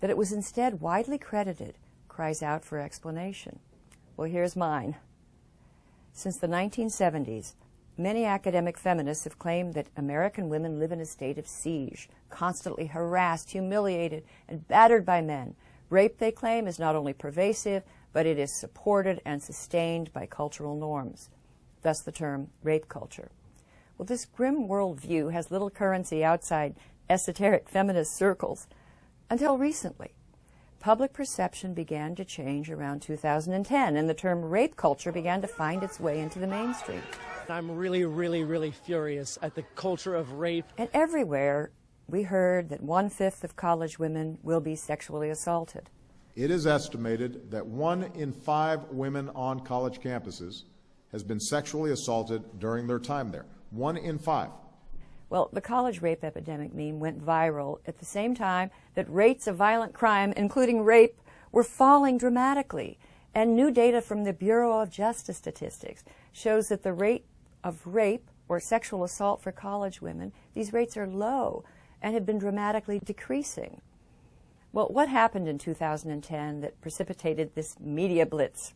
That it was instead widely credited cries out for explanation. Well, here's mine. Since the 1970s, many academic feminists have claimed that American women live in a state of siege, constantly harassed, humiliated, and battered by men. Rape, they claim, is not only pervasive, but it is supported and sustained by cultural norms. Thus the term rape culture. Well, this grim worldview has little currency outside esoteric feminist circles. Until recently, public perception began to change around 2010, and the term rape culture began to find its way into the mainstream. I'm really furious at the culture of rape. And everywhere, we heard that 1/5 of college women will be sexually assaulted. It is estimated that 1 in 5 women on college campuses has been sexually assaulted during their time there. 1 in 5. Well, the college rape epidemic meme went viral at the same time that rates of violent crime, including rape, were falling dramatically. And new data from the Bureau of Justice Statistics shows that the rate of rape or sexual assault for college women, these rates are low and have been dramatically decreasing. Well, what happened in 2010 that precipitated this media blitz?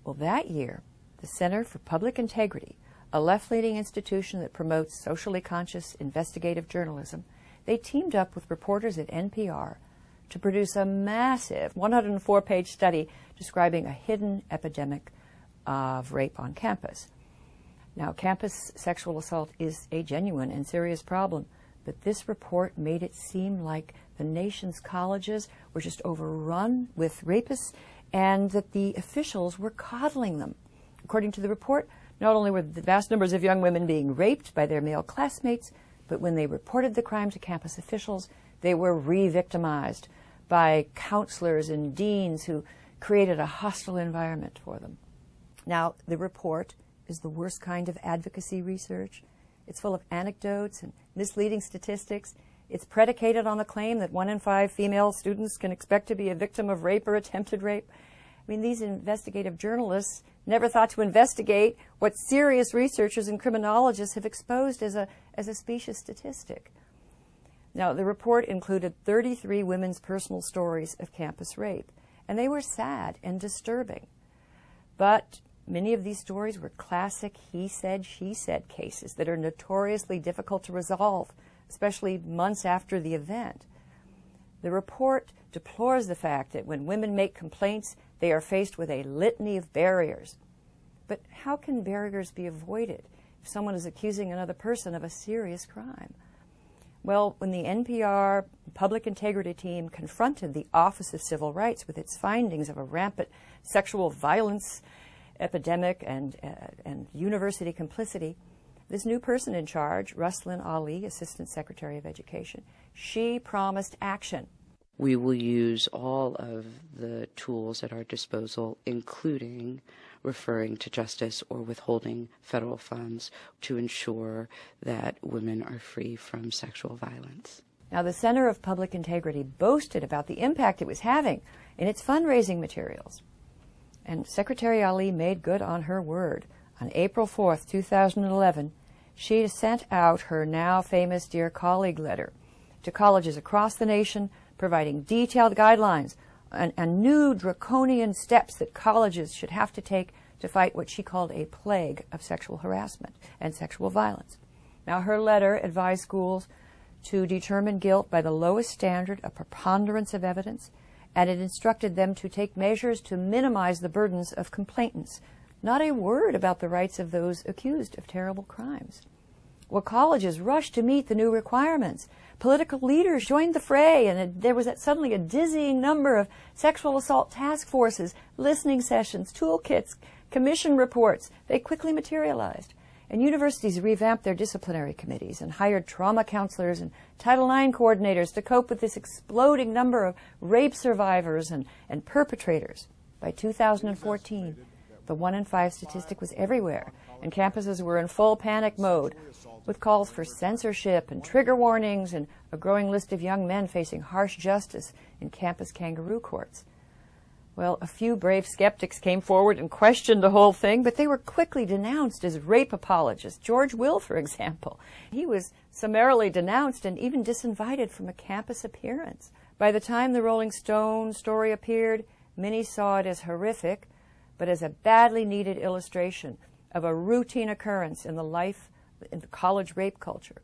Well, that year, the Center for Public Integrity, a left-leaning institution that promotes socially conscious investigative journalism, they teamed up with reporters at NPR to produce a massive 104-page study describing a hidden epidemic of rape on campus. Now, campus sexual assault is a genuine and serious problem, but this report made it seem like the nation's colleges were just overrun with rapists and that the officials were coddling them. According to the report, not only were the vast numbers of young women being raped by their male classmates, but when they reported the crime to campus officials, they were re-victimized by counselors and deans who created a hostile environment for them. Now, the report is the worst kind of advocacy research. It's full of anecdotes and misleading statistics. It's predicated on the claim that 1 in 5 female students can expect to be a victim of rape or attempted rape. I mean, these investigative journalists never thought to investigate what serious researchers and criminologists have exposed as a specious statistic. Now, the report included 33 women's personal stories of campus rape, and they were sad and disturbing. But many of these stories were classic he said, she said cases that are notoriously difficult to resolve, especially months after the event. The report deplores the fact that when women make complaints, they are faced with a litany of barriers. But how can barriers be avoided if someone is accusing another person of a serious crime? Well, when the NPR Public Integrity team confronted the Office of Civil Rights with its findings of a rampant sexual violence epidemic and university complicity, this new person in charge, Ruslan Ali, Assistant Secretary of Education, she promised action. We will use all of the tools at our disposal, including referring to justice or withholding federal funds to ensure that women are free from sexual violence. Now, the Center of Public Integrity boasted about the impact it was having in its fundraising materials. And Secretary Ali made good on her word. On April 4th, 2011, she sent out her now famous Dear Colleague letter to colleges across the nation, providing detailed guidelines and new draconian steps that colleges should have to take to fight what she called a plague of sexual harassment and sexual violence. Now, her letter advised schools to determine guilt by the lowest standard, a preponderance of evidence, and it instructed them to take measures to minimize the burdens of complainants. Not a word about the rights of those accused of terrible crimes. Well, colleges rushed to meet the new requirements. Political leaders joined the fray, and there was suddenly a dizzying number of sexual assault task forces, listening sessions, toolkits, commission reports. They quickly materialized. And universities revamped their disciplinary committees and hired trauma counselors and Title IX coordinators to cope with this exploding number of rape survivors and perpetrators. By 2014, the 1 in 5 statistic was everywhere, and campuses were in full panic mode, with calls for censorship and trigger warnings and a growing list of young men facing harsh justice in campus kangaroo courts. Well, a few brave skeptics came forward and questioned the whole thing, but they were quickly denounced as rape apologists. George Will, for example. He was summarily denounced and even disinvited from a campus appearance. By the time the Rolling Stone story appeared, many saw it as horrific, but as a badly needed illustration of a routine occurrence in the college rape culture.